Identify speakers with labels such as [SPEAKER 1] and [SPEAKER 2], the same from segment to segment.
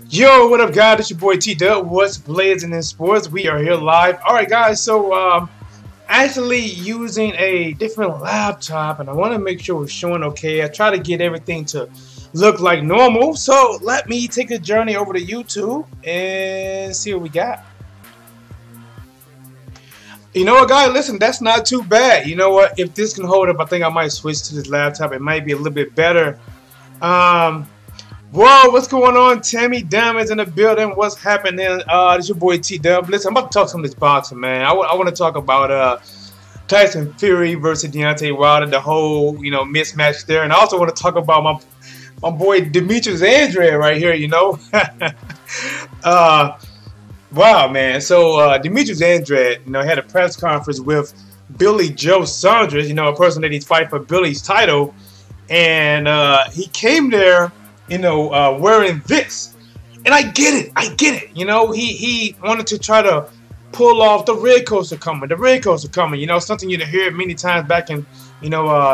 [SPEAKER 1] Yo, what up, guys? It's your boy T-Dub. What's blazing in sports? We are here live. All right, guys. So, actually using a different laptop, and I want to make sure it's showing okay. I try to get everything to look like normal. So, let me take a journey over to YouTube and see what we got. You know what, guys? Listen, that's not too bad. You know what? If this can hold up, I think I might switch to this laptop. It might be a little bit better. Whoa, what's going on? Tammy Diamonds in the building. What's happening? It's your boy T-Dub. Listen, I'm about to talk some of this boxing, man. I want to talk about Tyson Fury versus Deontay Wilder, the whole, mismatch there. And I also want to talk about my boy Demetrius Andrade right here, Wow, man. So Demetrius Andrade, had a press conference with Billy Joe Saunders, a person that he's fighting for Billy's title. And he came there wearing this, and I get it. He wanted to try to pull off the red coaster coming, something you'd hear many times back in,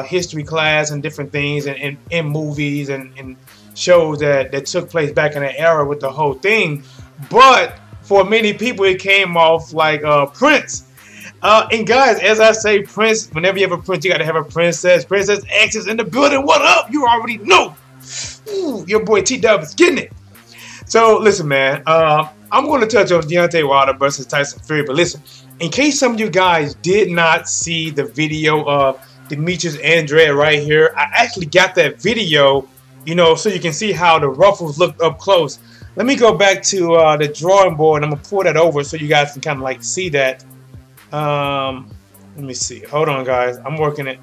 [SPEAKER 1] history class and different things and in movies and shows that took place back in that era with the whole thing. But for many people, it came off like Prince. And guys, as I say, Prince, whenever you have a prince, you got to have a princess. Princess X is in the building. What up? You already know. Ooh, your boy T-Dub is getting it. So, listen, man. I'm going to touch on Deontay Wilder versus Tyson Fury. But listen, in case some of you guys did not see the video of Demetrius Andrade right here, I actually got that video, so you can see how the ruffles looked up close. Let me go back to the drawing board, and I'm going to pull that over so you guys can kind of like see that. Let me see. Hold on, guys. I'm working it.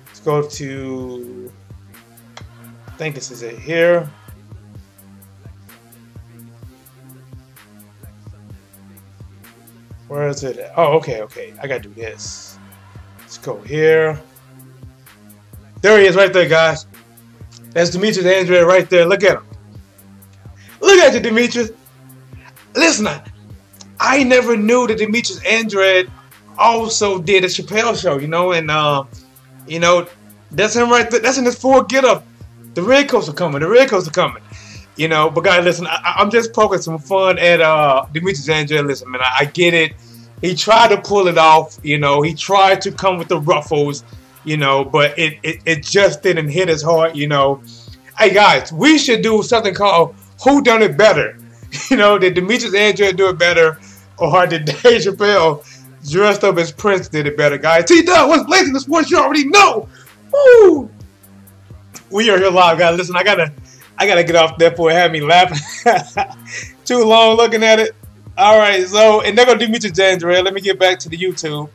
[SPEAKER 1] Let's go to... I think this is it here. Where is it at? Oh, okay. I gotta do this. Let's go here. There he is right there, guys. That's Demetrius Andrade right there. Look at him. Look at you, Demetrius. Listen, I never knew that Demetrius Andrade also did a Chappelle show, and that's him right there. That's in his full get-up. The red coaster coming. But guys, listen, I'm just poking some fun at Demetrius Andrade. Listen, man, I get it. He tried to pull it off. He tried to come with the ruffles. But it just didn't hit his heart. Hey guys, we should do something called Who Done It Better? Did Demetrius Andrade do it better, or did Dave Chappelle dressed up as Prince did it better? Guys, T-Dub, what's blazing the sports? You already know. Woo! We are here live, guys. Listen, I gotta get off there before it had me laughing too long looking at it. All right, so and they're gonna do Demetrius Andrade. Let me get back to the YouTube.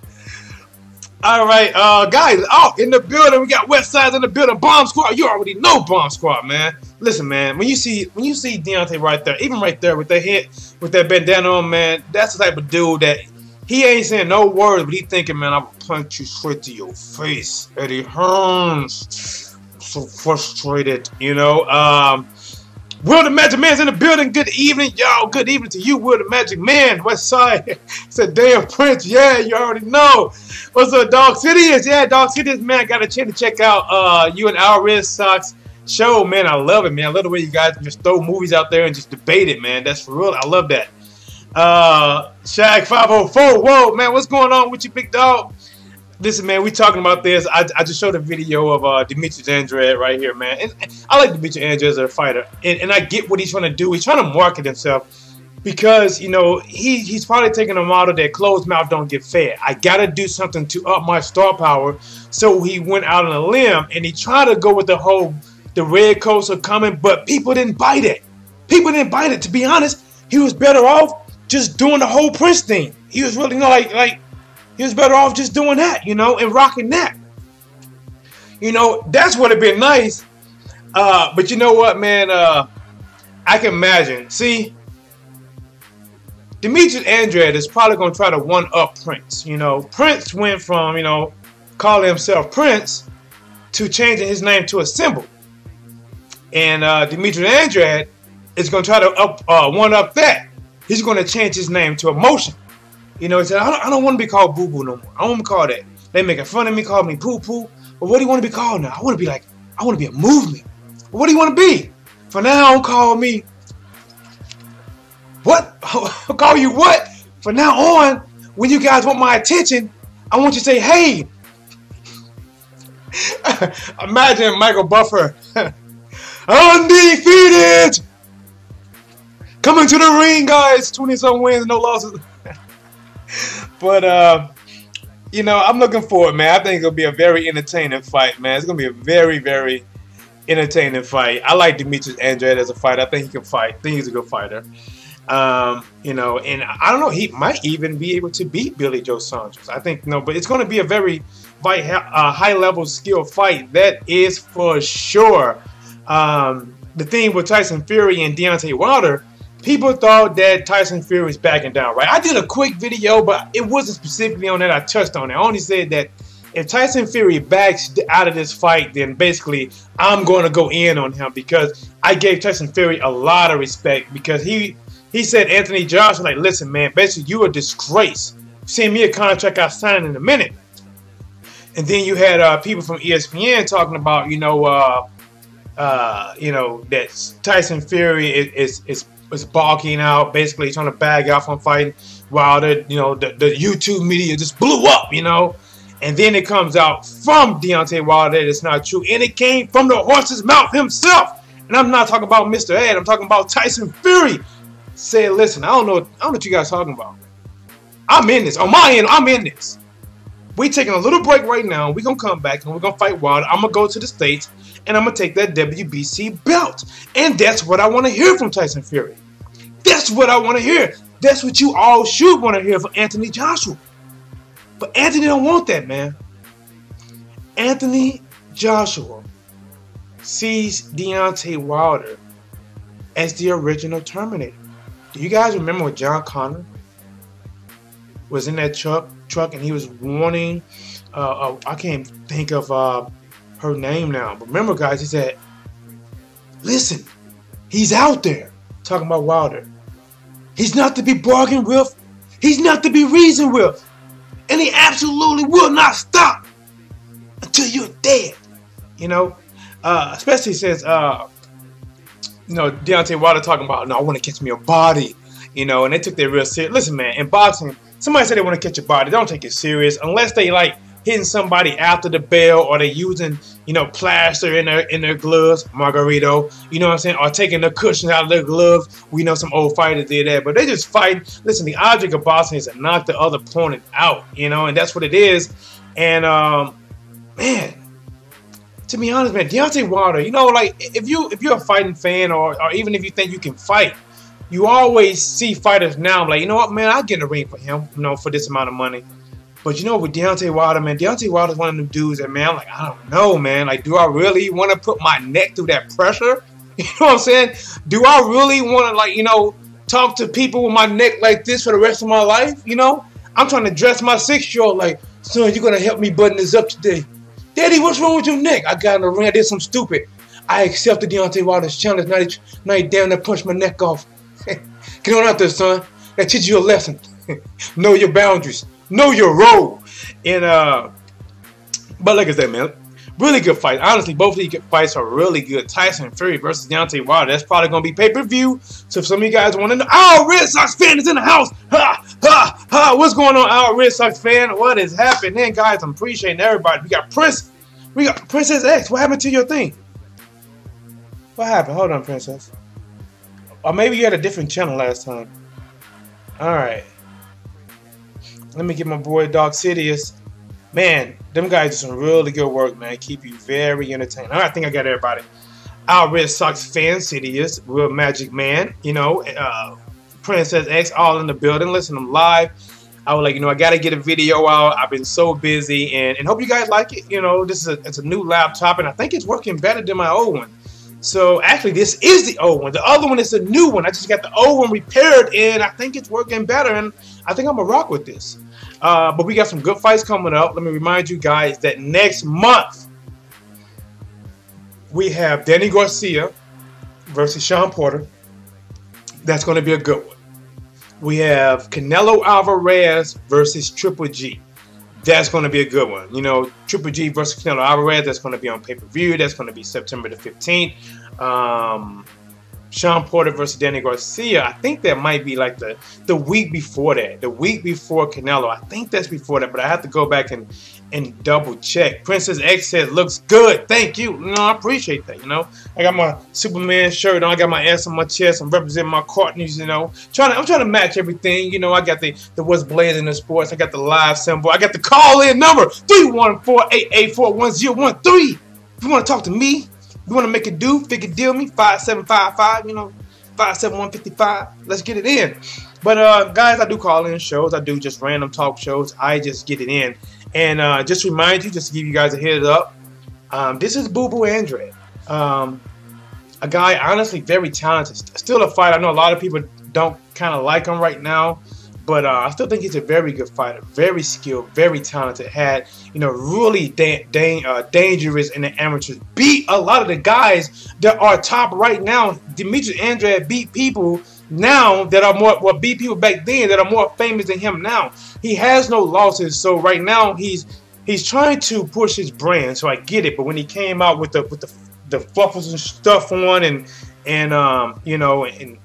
[SPEAKER 1] All right, guys, in the building, we got West Side in the building. Bomb Squad, you already know Bomb Squad, man. Listen, man, when you see Deontay right there, even right there with that head, with that bandana on, man, that's the type of dude that he ain't saying no words, but he thinking, man, I will punch you straight to your face, Eddie Hearns. So frustrated, Will the Magic Man's in the building. Good evening, y'all. Good evening to you, Will the Magic Man. West Side said, damn, Prince. Yeah, you already know. What's up, Dog City? Yeah, Dog City, man. Got a chance to check out you and our Red Sox show, man. I love it, man. I love the way you guys just throw movies out there and just debate it, man. That's for real. I love that. Shaq 504. Whoa, man. What's going on with you, big dog? Listen, man, we talking about this. I just showed a video of Demetrius Andrade right here, man. And I like Demetrius Andrade as a fighter. And I get what he's trying to do. He's trying to market himself because, he's probably taking a model that closed mouth don't get fed. I got to do something to up my star power. So he went out on a limb and he tried to go with the red coaster coming, but people didn't bite it. To be honest, he was better off just doing the whole Prince thing. He was really, he was better off just doing that, and rocking that. That's what it'd been nice. But you know what, man? I can imagine. See, Demetrius Andrade is probably going to try to one-up Prince. Prince went from, calling himself Prince to changing his name to a symbol. And Demetrius Andrade is going to try to one-up that. He's going to change his name to Emotion. He said, I don't want to be called Boo Boo no more. I don't want to be called that. They making fun of me, calling me Poo Poo. But what do you want to be called now? I want to be a movement. But what do you want to be? For now, call me What? I'll call you what? From now on, when you guys want my attention, I want you to say, hey. Imagine Michael Buffer. Undefeated. Coming to the ring, guys. 20-some wins, no losses. But, you know, I'm looking forward, man. I think it'll be a very entertaining fight, man. It's going to be a very, very entertaining fight. I like Demetrius Andrade as a fighter. I think he can fight. I think he's a good fighter. You know, and I don't know, he might even be able to beat Billy Joe Saunders. I think, no, but it's going to be a very high-level skill fight. That is for sure. The thing with Tyson Fury and Deontay Wilder, people thought that Tyson Fury was backing down, right? I did a quick video, but it wasn't specifically on that. I touched on it. I only said that if Tyson Fury backs out of this fight, then basically I'm going to go in on him, because I gave Tyson Fury a lot of respect, because he said Anthony Joshua, like, listen, man, basically you a disgrace. Send me a contract, I'll sign it in a minute. And then you had people from ESPN talking about, you know, that Tyson Fury is balking out, basically trying to bag out from fighting Wilder. You know, the YouTube media just blew up, you know. And then it comes out from Deontay Wilder that it's not true. And it came from the horse's mouth himself. And I'm not talking about Mr. Ed. I'm talking about Tyson Fury. Say, listen, I don't know what you guys are talking about. I'm in this. On my end, I'm in this. We're taking a little break right now. We're going to come back and we're going to fight Wilder. I'm going to go to the States and I'm going to take that WBC belt. And that's what I want to hear from Tyson Fury. That's what I want to hear. That's what you all should want to hear from Anthony Joshua. But Anthony don't want that, man. Anthony Joshua sees Deontay Wilder as the original Terminator. Do you guys remember when John Connor was in that truck and he was warning, I can't think of her name now, but remember, guys, he said, listen, he's out there, talking about Wilder. He's not to be bargained with. He's not to be reasoned with. And he absolutely will not stop until you're dead. You know, especially since, you know, Deontay Wilder talking about, no, I want to catch me a body. You know, and they took that real serious. Listen, man, in boxing, somebody said they want to catch a body. They don't take it serious unless they like hitting somebody after the bell, or they using, you know, plaster in their gloves, Margarito, you know what I'm saying, or taking the cushions out of their gloves. We know some old fighters did that, but they just fight. Listen, the object of boxing is to knock the other opponent out, you know, and that's what it is. And man, to be honest, man, Deontay Wilder, you know, like if you're a fighting fan, or even if you think you can fight, you always see fighters now like, you know what, man, I'll get in the ring for him, you know, for this amount of money. But you know, with Deontay Wilder, man, Deontay Wilder's one of them dudes that, man, I'm like, I don't know, man. Like, do I really want to put my neck through that pressure? You know what I'm saying? Do I really want to, like, you know, talk to people with my neck like this for the rest of my life? You know? I'm trying to dress my 6-year-old like, son, you're going to help me button this up today. Daddy, what's wrong with your neck? I got in the ring. I did something stupid. I accepted Deontay Wilder's challenge. Now he down there punched my neck off. Get on out there, son. That teaches you a lesson. Know your boundaries. Know your role. And but like I said, man, really good fight. Honestly, both of these fights are really good. Tyson Fury versus Deontay Wilder. That's probably gonna be pay-per-view. So if some of you guys want to know, our Red Sox fan is in the house. Ha ha ha! What's going on, our Red Sox fan? What is happening, guys? I'm appreciating everybody. We got Princess X. What happened to your thing? What happened? Hold on, Princess. Or maybe you had a different channel last time. All right. Let me get my boy Dog Sidious. Man, them guys do some really good work, man. Keep you very entertained. All right, I think I got everybody. Our Red Sox fan, Sidious, Real Magic Man, you know, Princess X, all in the building. Listen, I'm live. I was like, you know, I got to get a video out. I've been so busy, and hope you guys like it. You know, it's a new laptop, and I think it's working better than my old one. So actually, this is the old one. The other one is a new one. I just got the old one repaired, and I think it's working better, and I think I'm going to rock with this. But we got some good fights coming up. Let me remind you guys that next month, we have Danny Garcia versus Sean Porter. That's going to be a good one. We have Canelo Alvarez versus Triple G. That's going to be a good one. You know, Triple G versus Canelo Alvarez, that's going to be on pay-per-view. That's going to be September the 15th. Sean Porter versus Danny Garcia. I think that might be like the week before that. The week before Canelo. I think that's before that, but I have to go back and double check. Princess X said, looks good. Thank you. No, I appreciate that, you know. I got my Superman shirt on. I got my S on my chest. I'm representing my Courtneys, you know. I'm trying to match everything. You know, I got the What's Blazing in Sports. I got the live symbol. I got the call-in number, 314-884-1013. If you want to talk to me, you want to make a do, figure deal me, 5755, you know, 57155. Let's get it in. But, guys, I do call-in shows. I do just random talk shows. I just get it in. And just to remind you, just to give you guys a heads up, this is Boo Boo Andrade. A guy, honestly, very talented. Still a fighter. I know a lot of people don't kind of like him right now, but I still think he's a very good fighter. Very skilled, very talented. Had, you know, really dangerous in the amateurs. Beat a lot of the guys that are top right now. Demetrius Andrade beat people now that are more, well, beat people back then that are more famous than him now. He has no losses, so right now he's trying to push his brand. So I get it, but when he came out with the fluffles and stuff on and you know, and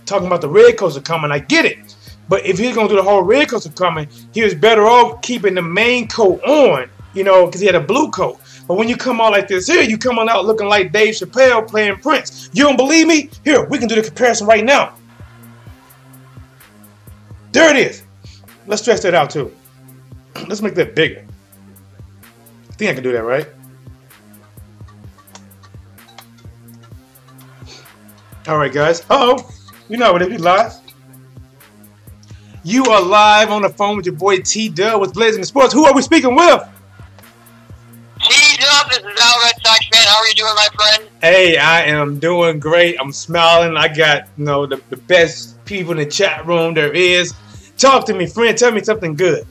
[SPEAKER 1] talking about the red coats are coming, I get it. But if he's gonna do the whole red coats are coming, he was better off keeping the main coat on, you know, because he had a blue coat. But when you come out like this here, you come on out looking like Dave Chappelle playing Prince. You don't believe me? Here, we can do the comparison right now. There it is. Let's stretch that out too. Let's make that bigger. I think I can do that, right? All right, guys. Uh-oh. You know what it is, live. You are live on the phone with your boy T-Dub with Blazing the Sports. Who are we speaking with?
[SPEAKER 2] T-Dub, this is Al Red Sox fan. How are you doing, my friend?
[SPEAKER 1] Hey, I am doing great. I'm smiling. I got, you know, the best people in the chat room there is. Talk to me, friend. Tell me something good.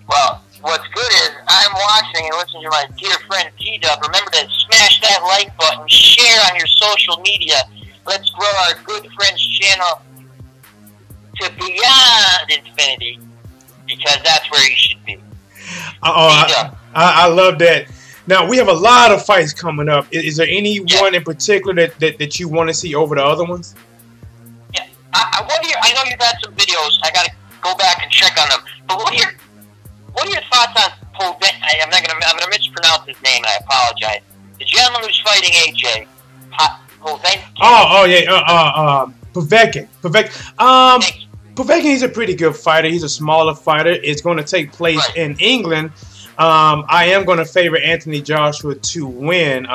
[SPEAKER 2] Well, what's good is I'm watching and listening to my dear friend T-Dub. Remember to smash that like button, share on your social media. Let's grow our good friend's channel to beyond infinity, because that's where you should be.
[SPEAKER 1] I love that. Now, we have a lot of fights coming up. Is there any one in particular that you want to see over the other ones?
[SPEAKER 2] Yeah. I know you've had some videos. I got to go back and check on them. But what are your thoughts on I'm gonna mispronounce his name, and I apologize. The gentleman who's fighting AJ.
[SPEAKER 1] Povetkin. Povetkin, he's a pretty good fighter. He's a smaller fighter. It's going to take place in England. I am going to favor Anthony Joshua to win.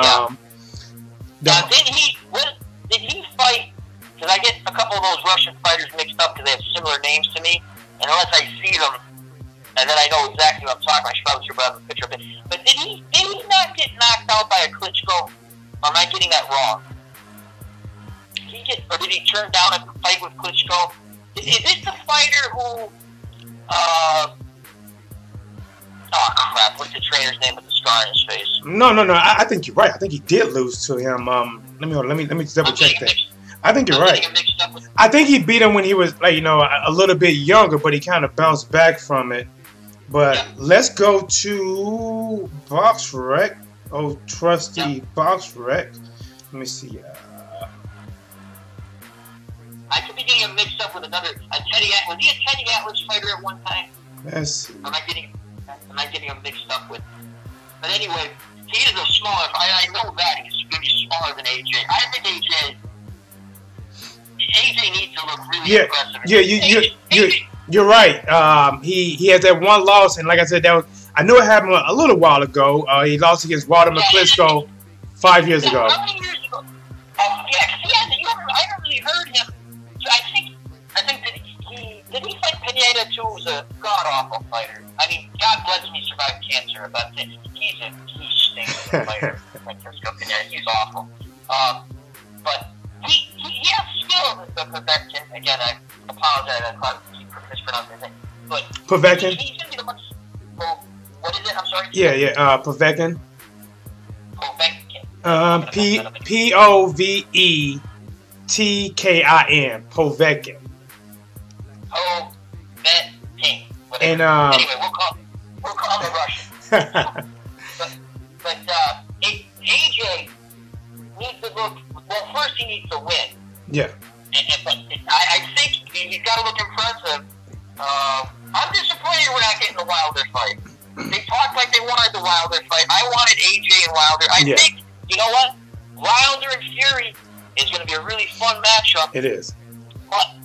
[SPEAKER 2] Did he fight? Because I get a couple of those Russian fighters mixed up because they have similar names to me, and unless I see them, and then I know exactly what I'm talking about, I should probably have a picture of it. But did he not get knocked out by a Klitschko? Am I getting that wrong? Or did he turn down a fight with Klitschko? Is this the fighter who, oh crap, what's the trainer's name with the scar on his face?
[SPEAKER 1] No, I think you're right. I think he did lose to him. Let me double check that. I think you're right. I think he beat him when he was, like, you know, a little bit younger, but he kind of bounced back from it. But let's go to Box Rec. Oh, trusty Box Rec. Let me see.
[SPEAKER 2] I could be getting him mixed up with another. Teddy Atlas. Was he a Teddy Atlas fighter at one time?
[SPEAKER 1] Let's see.
[SPEAKER 2] Am I getting him mixed up with? But anyway, he is a smaller. I know that he's going to be smaller than AJ. I think AJ needs to look really impressive. You're right.
[SPEAKER 1] He has that one loss, and like I said, I know it happened a little while ago. He lost against Walter Klitschko 5 years ago.
[SPEAKER 2] How many years ago? I haven't really heard him. So I think that did he fight Pianeta too? Who was a god awful fighter. I mean, God bless him, he survived cancer, but he stinks fighter. Francesco Pianeta, he's awful. But he has skill. Povetkin. Again, I apologize. I mispronounced his name. But
[SPEAKER 1] Povetkin.
[SPEAKER 2] He's going to be the one. What is it? I'm sorry.
[SPEAKER 1] Povetkin.
[SPEAKER 2] Povetkin.
[SPEAKER 1] Povetkin. Povetkin.
[SPEAKER 2] Povetkin.
[SPEAKER 1] And
[SPEAKER 2] anyway, we'll call him Russian. but AJ needs to look. What well, first he needs to win.
[SPEAKER 1] Yeah.
[SPEAKER 2] But I think he's got to look impressive. I'm disappointed we're not getting the Wilder fight. They talked like they wanted the Wilder fight. I wanted AJ and Wilder. I think, you know what? Wilder and Fury is going to be a really fun matchup.
[SPEAKER 1] It is.
[SPEAKER 2] But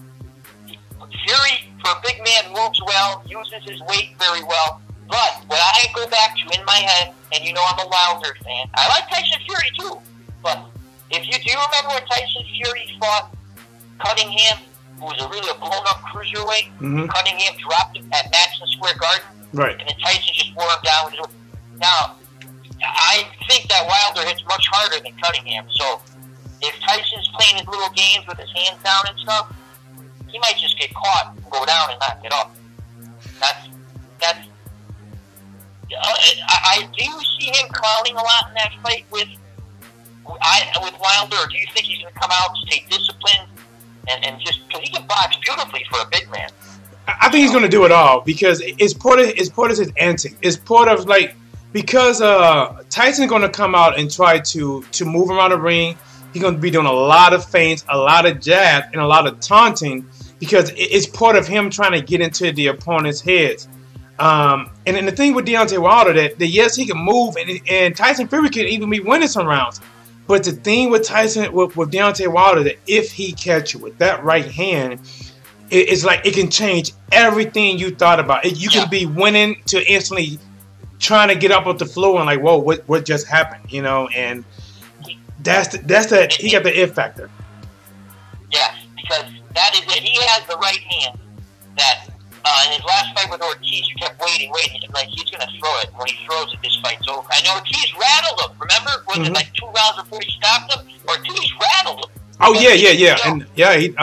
[SPEAKER 2] Fury, for a big man, moves well, uses his weight very well. But what I go back to in my head, and you know I'm a Wilder fan, I like Tyson Fury too. But if you do remember when Tyson Fury fought Cunningham, who was really a blown-up cruiserweight, Cunningham dropped him at Madison Square Garden, and then Tyson just wore him down. Now, I think that Wilder hits much harder than Cunningham, so if Tyson's playing his little games with his hands down and stuff, he might just get caught and go down and not get up. That's. Do you see him clowning a lot in that fight with Wilder, or do you think he's going to come out, stay disciplined, and just because he can box beautifully for a big man?
[SPEAKER 1] I think he's going to do it all because it's part of his antics. It's part of because Tyson's going to come out and try to move around the ring. He's going to be doing a lot of feints, a lot of jabs, and a lot of taunting because it's part of him trying to get into the opponent's heads. And then the thing with Deontay Wilder that yes, he can move, and Tyson Fury can even be winning some rounds. But the thing with Tyson, with Deontay Wilder, that if he catch you with that right hand, it's like it can change everything you thought about. You can be winning to instantly trying to get up off the floor and like, whoa, what just happened? You know, and that's he got the it factor.
[SPEAKER 2] Yes, because that is it. He has the right hand that. In his last fight with Ortiz, you kept waiting, like he's going to throw it. When he throws it, this fight's over. I know Ortiz rattled him. Remember? Was it like 2 rounds before he stopped him? Ortiz rattled him.
[SPEAKER 1] Oh, yeah. And he,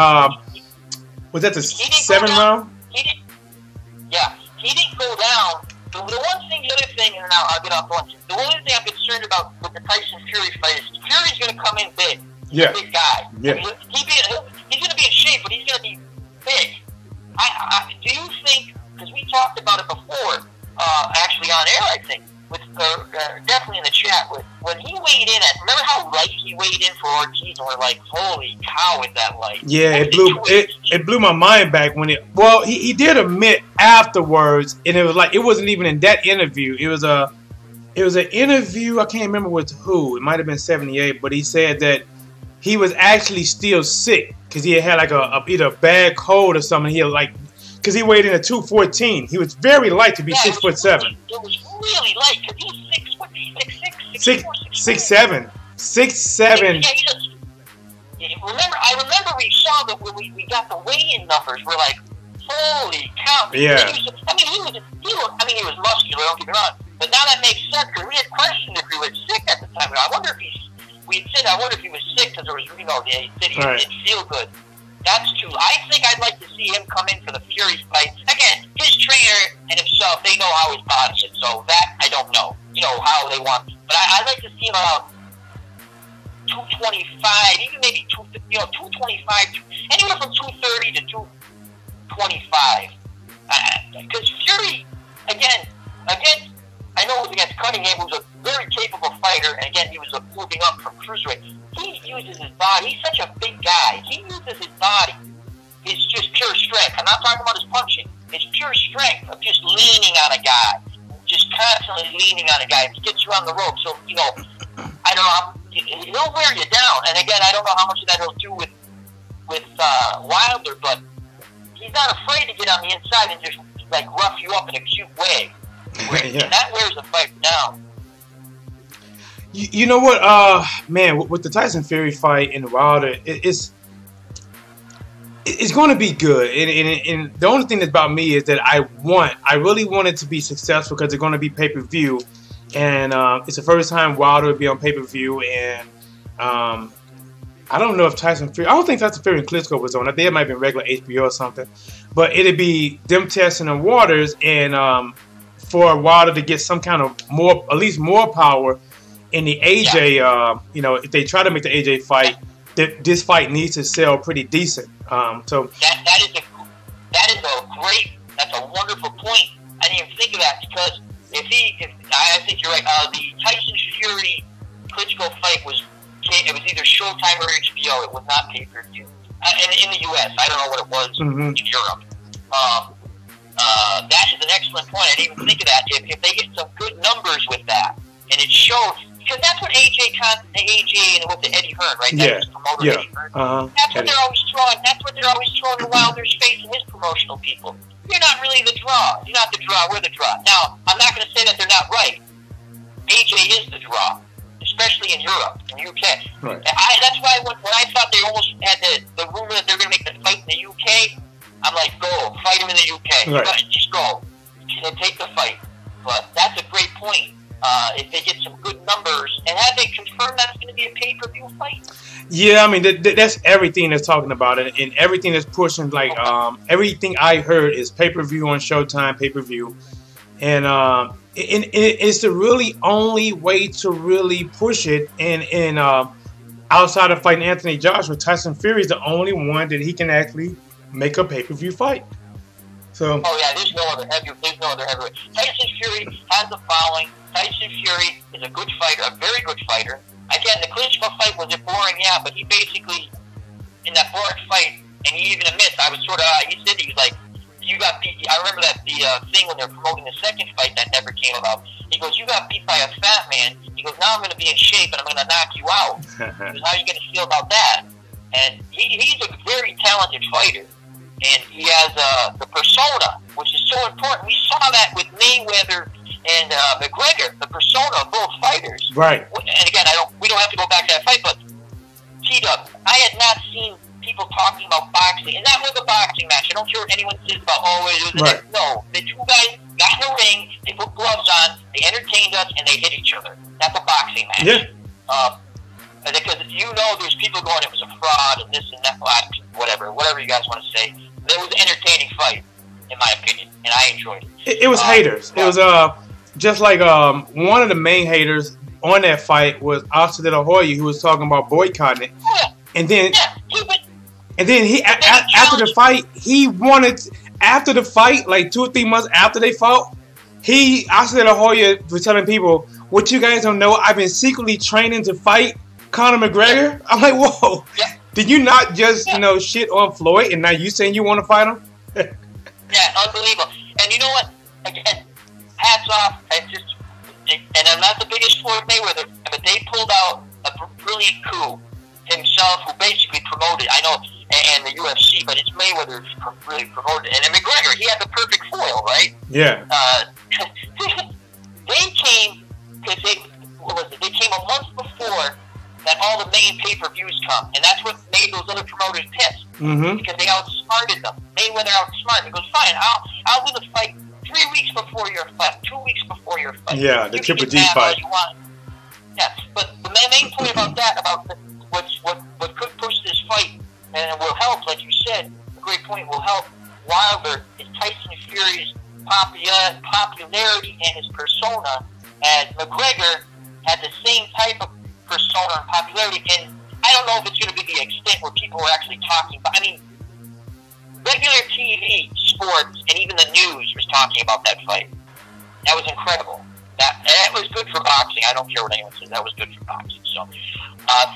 [SPEAKER 1] was that the 7th round?
[SPEAKER 2] He didn't go down. The other thing, and I'll get off one. The only thing I'm concerned about with the Tyson Fury fight is Fury's going to come in big. He's a big guy.
[SPEAKER 1] Yeah.
[SPEAKER 2] He's going to be in shape, but he's going to be big. Do you think, because we talked about it before, actually on air, I think, with definitely in the chat, when he weighed in remember how light he weighed in for Ortiz, and we're like, holy cow, is that light? Yeah,
[SPEAKER 1] it blew my mind back when he did admit afterwards, and it was like, it wasn't even in that interview. It was an interview, I can't remember with who, it might have been 78, but he said that he was actually still sick because he had like either a bad cold or something. He had because he weighed in at 214. He was very light to be 6'7".
[SPEAKER 2] It was really light because he's
[SPEAKER 1] 6'7". 6'7".
[SPEAKER 2] I remember we saw that when we got the weigh-in numbers. We're like, holy cow!
[SPEAKER 1] Yeah.
[SPEAKER 2] He was muscular. Don't get me wrong, but now that makes sense because we had questioned if he was sick at the time. I wonder if I wonder if he was sick because there was, they said he didn't feel good. That's true. I think I'd like to see him come in for the Fury fight. Again, his trainer and himself, they know how his body is, so that I don't know. How they want. But I'd like to see him about 225, even maybe 225, anywhere from 230 to 225. Because Fury, again, I know it was against Cunningham, who's a very capable fighter, and again, he was moving up from cruiserweight. He uses his body. He's such a big guy. He uses his body. It's just pure strength. I'm not talking about his punching. It's pure strength of just leaning on a guy, just constantly leaning on a guy. He gets you on the rope. So, I don't know. He'll wear you down. And again, I don't know how much of that he'll do with Wilder, but he's not afraid to get on the inside and just rough you up in a cute way. And that wears a fight down.
[SPEAKER 1] You know what, man, with the Tyson Fury fight and Wilder, it's going to be good. And the only thing that's about me is that I really want it to be successful because it's going to be pay-per-view. And it's the first time Wilder will be on pay-per-view. And I don't know if I don't think Tyson Fury and Klitschko was on. I think it might have been regular HBO or something. But it'd be them testing the waters and for Wilder to get some kind of at least more power in the AJ, if they try to make the AJ fight, this fight needs to sell pretty decent. So
[SPEAKER 2] that's a wonderful point. I didn't even think of that because I think you're right. The Tyson Fury Klitschko fight was It was either Showtime or HBO. It was not pay-per-view. And in the U.S., I don't know what it was in Europe. That is an excellent point. I didn't even think of that. If they get some good numbers with that, and it shows, because that's what AJ and with the Eddie Hearn, right? That was promoter Eddie Hearn. That's what they're always throwing. That's what they're always throwing in Wilder's face and his promotional people. You're not really the draw. You're not the draw. We're the draw. Now, I'm not going to say that they're not right. AJ is the draw, especially in Europe, in the UK.
[SPEAKER 1] Right.
[SPEAKER 2] That's why when I thought they almost had the rumor that they're going to make the fight in the UK, I'm like, go, fight him in the UK.
[SPEAKER 1] Right.
[SPEAKER 2] Just go. Take the fight. But that's a great point. If they get some good numbers, and have they confirmed that's going to be a pay-per-view fight?
[SPEAKER 1] Yeah, I mean, that's everything that's talking about it, and everything that's pushing, like, everything I heard is pay-per-view on Showtime, pay-per-view, and it's the really only way to really push it, and outside of fighting Anthony Joshua, Tyson Fury is the only one that he can actually make a pay-per-view fight. So.
[SPEAKER 2] Oh yeah, there's no other heavyweight. Tyson Fury has a following. Tyson Fury is a good fighter, a very good fighter. Again, the Klitschko fight was boring, yeah, but he basically, in that boring fight, and he even admits, I was sort of, he said, he was like, you got beat. I remember that the thing when they were promoting the second fight that never came about. He goes, you got beat by a fat man. He goes, now I'm going to be in shape and I'm going to knock you out. He goes, how are you going to feel about that? And he's a very talented fighter. And he has the persona, which is so important. We saw that with Mayweather and McGregor, the persona of both fighters.
[SPEAKER 1] Right.
[SPEAKER 2] And again, we don't have to go back to that fight, but T-Dub, I had not seen people talking about boxing, and that was a boxing match. I don't care what anyone says about, it was
[SPEAKER 1] right.
[SPEAKER 2] No, the two guys got in the ring, they put gloves on, they entertained us, and they hit each other. That's a boxing match.
[SPEAKER 1] Yeah.
[SPEAKER 2] Because there's people going, it was a fraud, and this and that, whatever you guys want to say. It was an entertaining fight, in my opinion, and I enjoyed it.
[SPEAKER 1] It was haters. It was just like one of the main haters on that fight was Oscar De La Hoya, who was talking about boycotting it.
[SPEAKER 2] Yeah.
[SPEAKER 1] And then,
[SPEAKER 2] he
[SPEAKER 1] after the fight, he wanted, after the fight, like 2 or 3 months after they fought, Oscar De La Hoya was telling people, what you guys don't know, I've been secretly training to fight Conor McGregor. I'm like, whoa. Yeah. Did you not just, shit on Floyd, and now you saying you want to fight him?
[SPEAKER 2] Yeah, unbelievable. And you know what? Again, hats off. And I'm not the biggest Floyd Mayweather, but they pulled out a brilliant coup himself, who basically promoted, I know, and the UFC, but it's Mayweather who really promoted it. And McGregor, he had the perfect foil, right?
[SPEAKER 1] Yeah.
[SPEAKER 2] They came, because they came a month before that all the main pay-per-views come, and that's what made those other promoters pissed, because they outsmarted them. Mayweather outsmarted. He goes, fine, I'll do the fight 3 weeks before your fight, 2 weeks before your fight.
[SPEAKER 1] Yeah, the Triple G fight.
[SPEAKER 2] Yeah, but the main point about that, what could push this fight, and will help, like you said, a great point, will help Wilder, is Tyson Fury's popularity and his persona, as McGregor had the same type of persona and popularity, and I don't know if it's going to be the extent where people are actually talking about. I mean, regular TV, sports, and even the news was talking about that fight. That was incredible. That was good for boxing. I don't care what anyone says. That was good for boxing. So,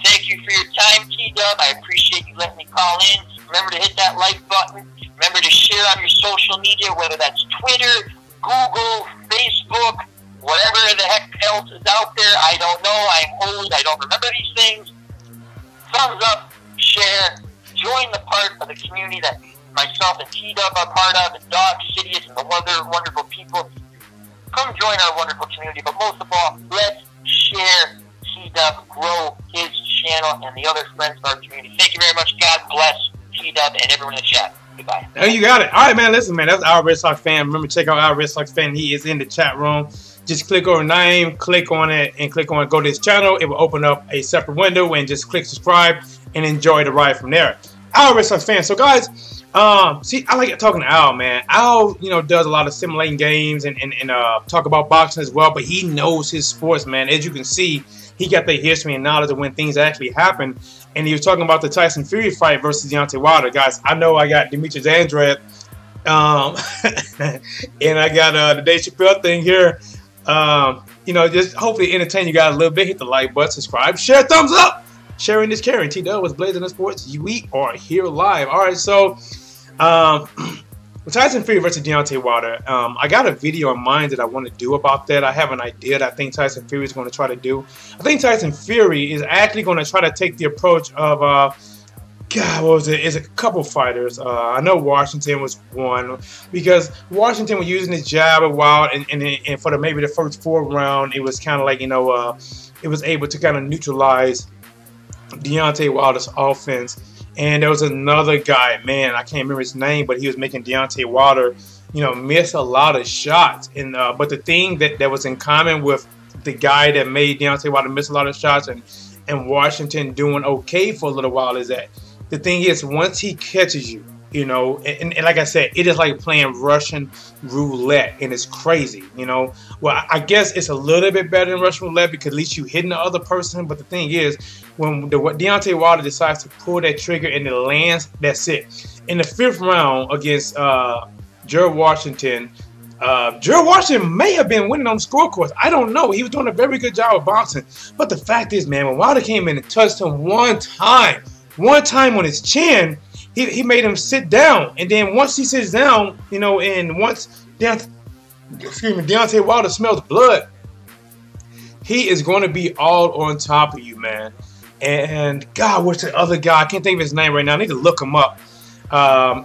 [SPEAKER 2] thank you for your time, T-Dub. I appreciate you letting me call in. Remember to hit that like button. Remember to share on your social media, whether that's Twitter, Google, Facebook, whatever the heck else is out there. I don't know. I'm old. I don't remember these things. Thumbs up, share, join the part of the community that myself and T-Dub are part of, and Dog Sidious and the other wonderful people. Come join our wonderful community, but most of all, let's share T-Dub, grow his channel, and the other friends of our community. Thank you very much. God bless T-Dub and everyone in the chat. Goodbye.
[SPEAKER 1] Oh, you got it. All right, man. Listen, man, that's our Red Sox fan. Remember, check out our Red Sox fan. He is in the chat room. Just click on name, click on it, and go to his channel. It will open up a separate window, and just click subscribe and enjoy the ride from there. Our Red Sox fan. So, guys, see, I like talking to Al, man. Al, does a lot of simulating games and talk about boxing as well, but he knows his sports, man. As you can see, he got the history and knowledge of when things actually happen. And he was talking about the Tyson Fury fight versus Deontay Wilder. Guys, I know I got Demetrius Andrade, and I got the Dave Chappelle thing here. Just hopefully entertain you guys a little bit. Hit the like button, subscribe, share, thumbs up. sharing is caring. T-Dub was Blazing the Sports. We are here live. All right, so with Tyson Fury versus Deontay Wilder, I got a video in mind that I want to do about that. I have an idea that I think Tyson Fury is going to try to do. I think Tyson Fury is actually going to try to take the approach of, God, what was it? It's a couple fighters. I know Washington was one, because Washington was using his jab a while, and for maybe the first 4 rounds, it was kind of like, you know, it was able to kind of neutralize Deontay Wilder's offense. And there was another guy, man, I can't remember his name, but he was making Deontay Wilder, you know, miss a lot of shots. And but the thing that was in common with the guy that made Deontay Wilder miss a lot of shots and Washington doing okay for a little while is that the thing is, once he catches you, you know, and like I said, it is like playing Russian roulette, and it's crazy, you know. Well, I guess it's a little bit better than Russian roulette because at least you hitting the other person. But the thing is, when Deontay Wilder decides to pull that trigger and it lands, that's it. In the 5th round against Gerald Washington, Gerald Washington may have been winning on scorecards. I don't know. He was doing a very good job of boxing. But the fact is, man, when Wilder came in and touched him one time on his chin, he made him sit down. And then once he sits down, you know, and once Deontay Wilder smells blood, he is going to be all on top of you, man. And God, what's the other guy? I can't think of his name right now. I need to look him up.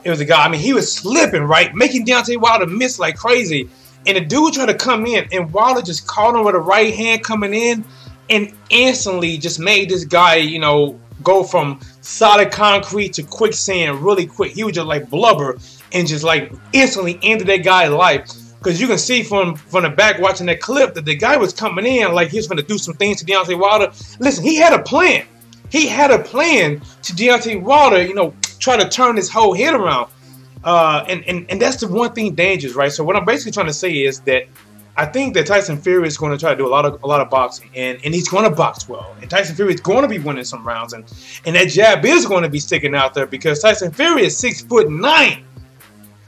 [SPEAKER 1] It was a guy, I mean, he was slipping, right? Making Deontay Wilder miss like crazy. And the dude tried to come in, and Wilder just caught him with a right hand coming in and instantly just made this guy, you know, go from solid concrete to quicksand really quick. He was just like blubber and just like instantly ended that guy's life. Because you can see from the back watching that clip that the guy was coming in like he was going to do some things to Deontay Wilder. Listen, he had a plan. He had a plan to Deontay Wilder, you know, try to turn his whole head around. And that's the one thing dangerous, right? So what I'm basically trying to say is that I think that Tyson Fury is going to try to do a lot of boxing, and he's going to box well. And Tyson Fury is going to be winning some rounds, and that jab is going to be sticking out there because Tyson Fury is 6'9".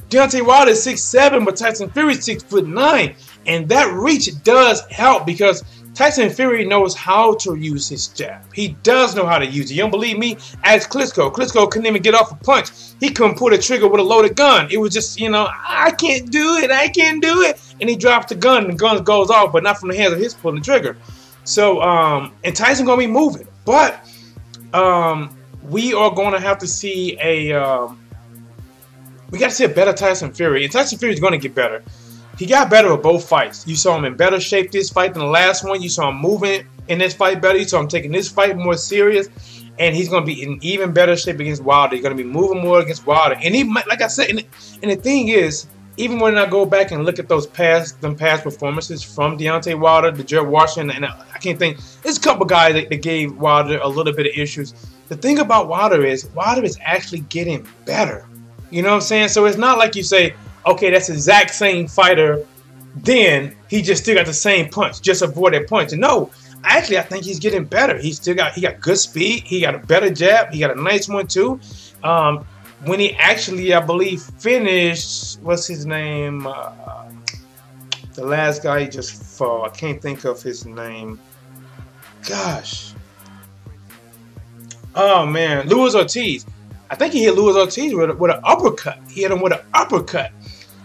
[SPEAKER 1] Deontay Wilder is 6'7", but Tyson Fury is 6'9", and that reach does help because Tyson Fury knows how to use his jab. He does know how to use it. You don't believe me? Ask Klitschko. Klitschko couldn't even get off a punch. He couldn't pull the trigger with a loaded gun. It was just, you know, I can't do it. I can't do it. And he drops the gun, and the gun goes off, but not from the hands of his pulling the trigger. So, and Tyson going to be moving. But we are going to have to see we got to see a better Tyson Fury. And Tyson Fury is going to get better. He got better with both fights. You saw him in better shape this fight than the last one. You saw him moving in this fight better. You saw him taking this fight more serious. And he's going to be in even better shape against Wilder. He's going to be moving more against Wilder. And he might, like I said, and the thing is, even when I go back and look at those past performances from Deontay Wilder, the Gerald Washington, and I can't think, there's a couple guys that gave Wilder a little bit of issues. The thing about Wilder is actually getting better. You know what I'm saying? So it's not like you say, okay, that's the exact same fighter, then he just still got the same punch. Just avoid that punch. And no, actually, I think he's getting better. He got good speed. He got a better jab. He got a nice one too. When he actually, I believe, finished, what's his name? The last guy he just fought. I can't think of his name. Gosh. Oh man, Luis Ortiz. I think he hit Luis Ortiz with an uppercut. He hit him with an uppercut.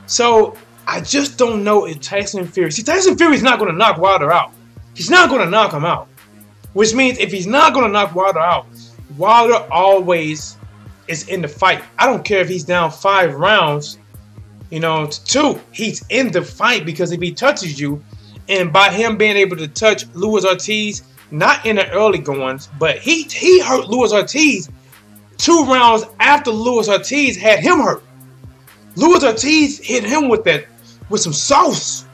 [SPEAKER 1] So I just don't know if Tyson Fury. See, Tyson Fury is not going to knock Wilder out. He's not going to knock him out. Which means if he's not going to knock Wilder out, Wilder always is in the fight. I don't care if he's down 5 rounds, you know, to 2. He's in the fight because if he touches you, and by him being able to touch Luis Ortiz, not in the early goings, but he hurt Luis Ortiz 2 rounds after Luis Ortiz had him hurt. Luis Ortiz hit him with some sauce.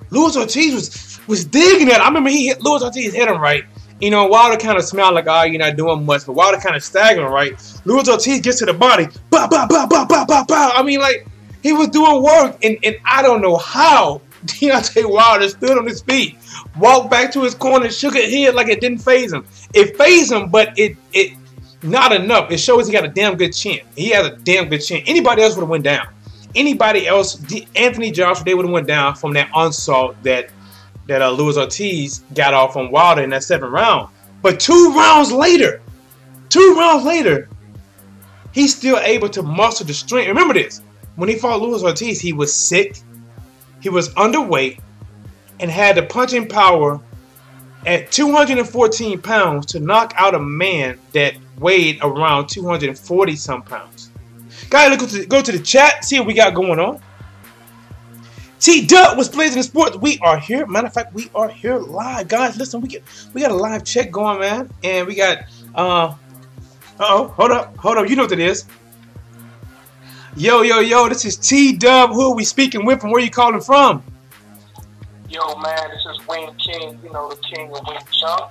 [SPEAKER 1] Luis Ortiz was digging it. I remember Luis Ortiz hit him right. You know, Wilder kind of smelled like, oh, you're not doing much, but Wilder kind of staggering, right? Luis Ortiz gets to the body. Bah, bah, bah, bah, bah, bah, bah. I mean, like, he was doing work, and I don't know how Deontay Wilder stood on his feet, walked back to his corner, shook his head like it didn't faze him. It fazed him, but it not enough. It shows he got a damn good chin. He has a damn good chin. Anybody else would have went down. Anybody else, Anthony Joshua, they would have went down from that onslaught that Luis Ortiz got off on Wilder in that 7th round. But 2 rounds later, he's still able to muster the strength. Remember this. When he fought Luis Ortiz, he was sick, he was underweight, and had the punching power at 214 pounds to knock out a man that weighed around 240-some pounds. Guys, go to the chat, see what we got going on. T-Duck was Blazing the Sports. We are here. Matter of fact, we are here live. Guys, listen, we got a live check going, man. And we got, hold up. You know what it is. Yo, this is T-Dub. Who are we speaking with and where you calling from?
[SPEAKER 3] Yo, man, this is Wayne King, you know, the king of Wing Chun.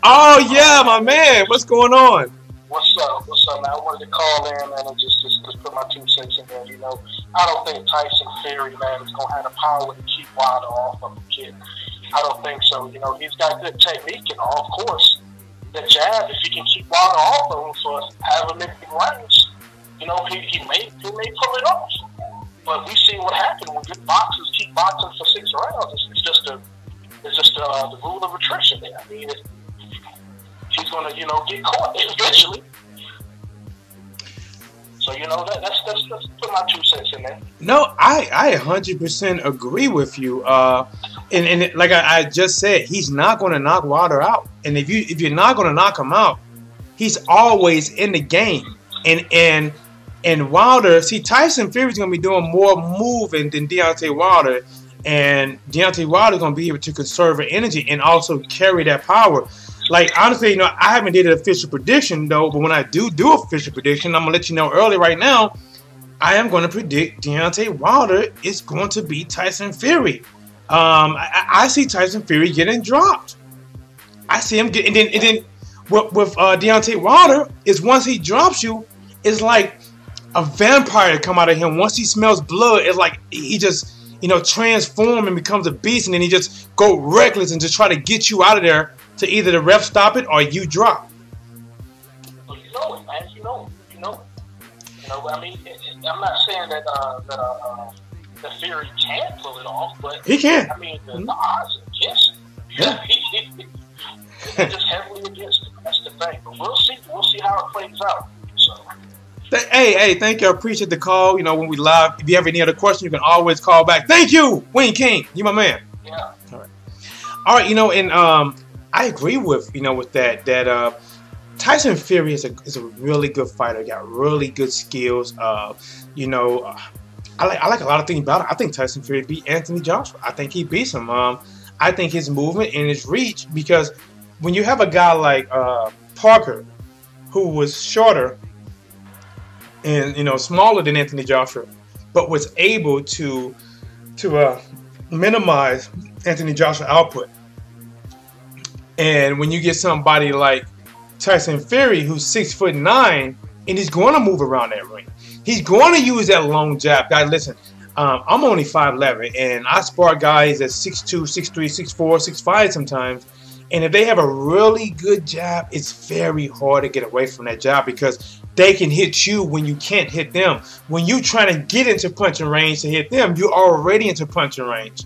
[SPEAKER 1] Oh, yeah, my man. What's going on?
[SPEAKER 3] What's up, man? I wanted to call in, man, and just put my 2 cents in there, you know. I don't think Tyson Fury, man, is going to have the power to keep Wilder off of the kid. I don't think so. You know, he's got good technique and all, of course. The jab, if he can keep Wilder off of him for however many rounds, you know, he may pull it off. But we see what happened when good boxers keep boxing for 6 rounds. It's just the rule of attrition there. I mean, he's going to, you know, get caught eventually. So, you know, that's put my 2 cents in there.
[SPEAKER 1] No, I 100% agree with you. And like I just said, he's not going to knock Wilder out. And if you're not going to knock him out, he's always in the game. And Wilder, see, Tyson Fury's going to be doing more moving than Deontay Wilder. And Deontay Wilder's going to be able to conserve energy and also carry that power. Like, honestly, you know, I haven't did an official prediction, though. But when I do official prediction, I'm going to let you know early right now, I am going to predict Deontay Wilder is going to beat Tyson Fury. I see Tyson Fury getting dropped. I see him getting, and then with Deontay Wilder, is once he drops you, it's like a vampire come out of him. Once he smells blood, it's like he just, you know, transforms and becomes a beast, and then he just go reckless and just try to get you out of there to either the ref stop it or you drop.
[SPEAKER 3] Well, you know it, man. You know, I mean, I'm not saying that the Fury can't pull it off, but
[SPEAKER 1] he can.
[SPEAKER 3] I mean, the odds are against him. Yeah. They're just heavily against him. That's the thing. But we'll see. We'll see how it plays out. So.
[SPEAKER 1] Hey, thank you. I appreciate the call. You know, when we live, if you have any other questions, you can always call back. Thank you, Wayne King. You my man.
[SPEAKER 3] Yeah.
[SPEAKER 1] All right. You know, and I agree with that Tyson Fury is a really good fighter. Got really good skills. You know, I like a lot of things about it. I think Tyson Fury beat Anthony Joshua. I think he beats him. I think his movement and his reach, because when you have a guy like Parker, who was shorter and, you know, smaller than Anthony Joshua, but was able to minimize Anthony Joshua output. And when you get somebody like Tyson Fury, who's 6'9", and he's going to move around that ring, he's going to use that long jab. Guys, listen, I'm only 5'11", and I spar guys at 6'2", 6'3", 6'4", 6'5" sometimes. And if they have a really good jab, it's very hard to get away from that jab, because they can hit you when you can't hit them. When you're trying to get into punching range to hit them, you're already into punching range.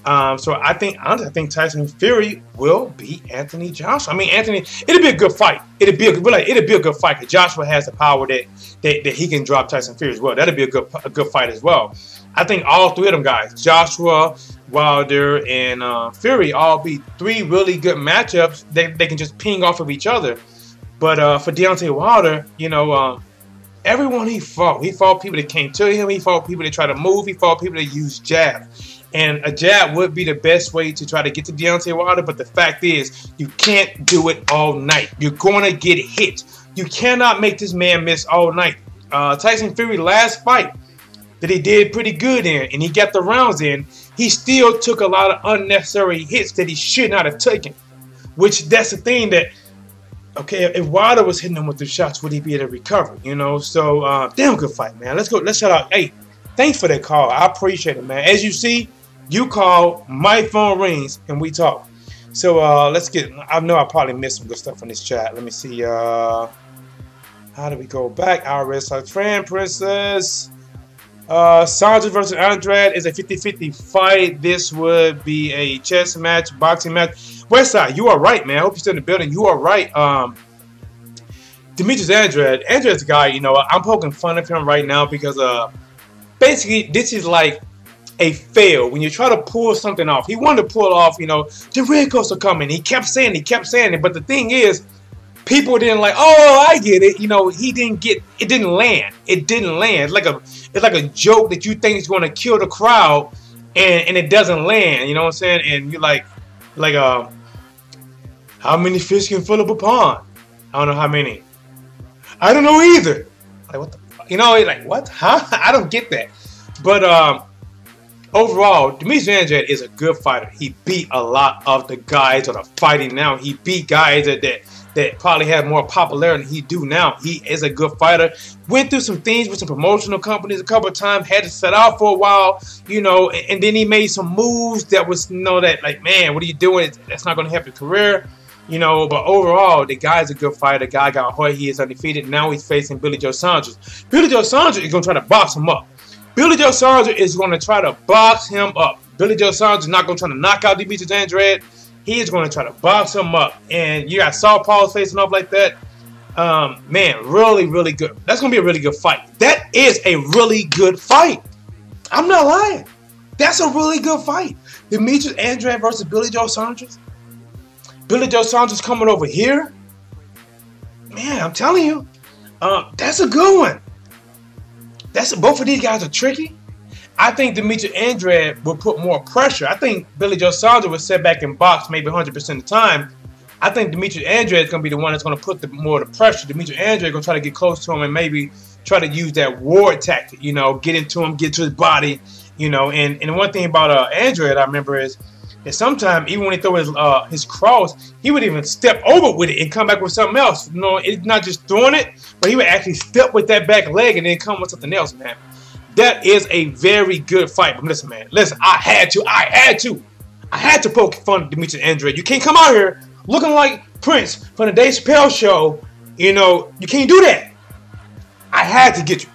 [SPEAKER 1] So I think Tyson Fury will beat Anthony Joshua. I mean, it'll be a good fight. It'll be a good fight, because Joshua has the power that he can drop Tyson Fury as well. That'll be a good fight as well. I think all 3 of them guys, Joshua, Wilder, and Fury, all be 3 really good matchups. They can just ping off of each other. But for Deontay Wilder, you know, everyone he fought people that came to him. He fought people that try to move. He fought people that use jab. And a jab would be the best way to try to get to Deontay Wilder. But the fact is, you can't do it all night. You're going to get hit. You cannot make this man miss all night. Tyson Fury, last fight that he did pretty good in, and he got the rounds in, he still took a lot of unnecessary hits that he should not have taken. Which, that's the thing that, okay, if Wilder was hitting him with the shots, would he be able to recover? You know, so damn good fight, man. Let's go. Let's shout out. Hey, thanks for that call. I appreciate it, man. As you see, you call, my phone rings, and we talk. So let's get. I know I probably missed some good stuff in this chat. Let me see. How do we go back? IRS like Fran Princess. Saunders versus Andrade is a 50-50 fight. This would be a chess match, boxing match. Westside, you are right, man. I hope you're still in the building. You are right. Demetrius Andrade. Andrade's a guy, you know, I'm poking fun of him right now because basically this is like a fail. When you try to pull something off, he wanted to pull off, you know, the Red Ghosts are coming. He kept saying it. But the thing is, people didn't like, oh, I get it. You know, it didn't land. It didn't land. It's like a joke that you think is going to kill the crowd and it doesn't land. You know what I'm saying? And you're like, how many fish can fill up a pond? I don't know how many. I don't know either. Like, what the fuck? You know, like, what? Huh? I don't get that. But overall, Demetrius Andrade is a good fighter. He beat a lot of the guys that are fighting now. He beat guys that probably have more popularity than he do now. He is a good fighter. Went through some things with some promotional companies a couple of times. Had to set out for a while, you know, and then he made some moves that was, you know, that like, man, what are you doing? That's not going to help your career. You know, but overall, the guy's a good fighter. The guy got hurt. He is undefeated. Now he's facing Billy Joe Saunders. Billy Joe Saunders is going to try to box him up. Billy Joe Saunders is going to try to box him up. Billy Joe Saunders is not going to try to knock out Demetrius Andrade. He is going to try to box him up. And you got Southpaws facing off like that. Man, really, really good. That's going to be a really good fight. That is a really good fight. I'm not lying. That's a really good fight. Demetrius Andrade versus Billy Joe Saunders. Billy Joe Saunders coming over here. Man, I'm telling you, that's a good one. Both of these guys are tricky. I think Demetrius Andrade will put more pressure. I think Billy Joe Saunders will sit back and box maybe 100% of the time. I think Demetrius Andrade is going to be the one that's going to put more of the pressure. Demetrius Andrade is going to try to get close to him and maybe try to use that ward tactic, you know, get into him, get to his body, you know. And one thing about Andrade I remember is that sometimes even when he throw his cross, he would even step over with it and come back with something else. You know, it's not just throwing it, but he would actually step with that back leg and then come with something else, man. That is a very good fight. But listen, man, listen, I had to poke fun of Demetrius Andrade. You can't come out here looking like Prince from the Dave Chappelle show. You know, you can't do that. I had to get you.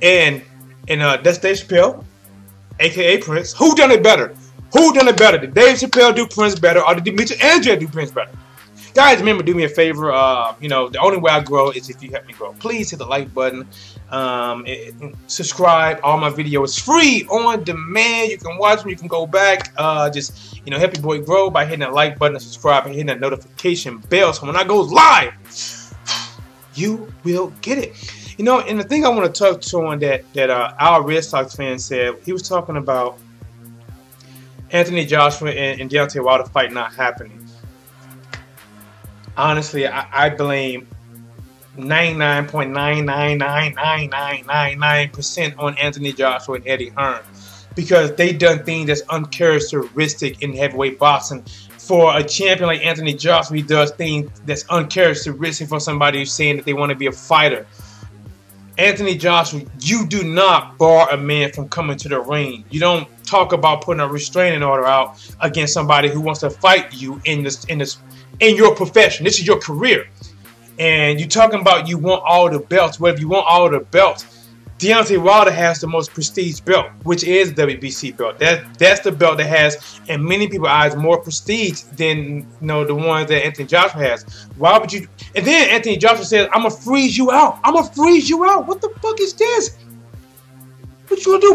[SPEAKER 1] And that's Dave Chappelle, a.k.a. Prince. Who done it better? Who done it better? Did Dave Chappelle do Prince better, or did Demetrius Andrade do Prince better? Guys, remember, do me a favor. You know, the only way I grow is if you help me grow. Please hit the like button. Subscribe. All my videos free on demand. You can watch them. You can go back. Just, you know, help your boy grow by hitting that like button and subscribe and hitting that notification bell. So when I go live, you will get it. You know, and the thing I want to touch on that our Red Sox fan said, he was talking about Anthony Joshua and Deontay Wilder fight not happening. Honestly, I blame 99.9999999% on Anthony Joshua and Eddie Hearn, because they done things that's uncharacteristic in heavyweight boxing. For a champion like Anthony Joshua, he does things that's uncharacteristic for somebody who's saying that they want to be a fighter. Anthony Joshua, you do not bar a man from coming to the ring. You don't talk about putting a restraining order out against somebody who wants to fight you in your profession. This is your career. And you're talking about you want all the belts. Well, if you want all the belts, Deontay Wilder has the most prestige belt, which is WBC belt. That's the belt that has, in many people's eyes, more prestige than, you know, the ones that Anthony Joshua has. Why would you? And then Anthony Joshua says, "I'm gonna freeze you out. I'm gonna freeze you out." What the fuck is this? What you gonna do?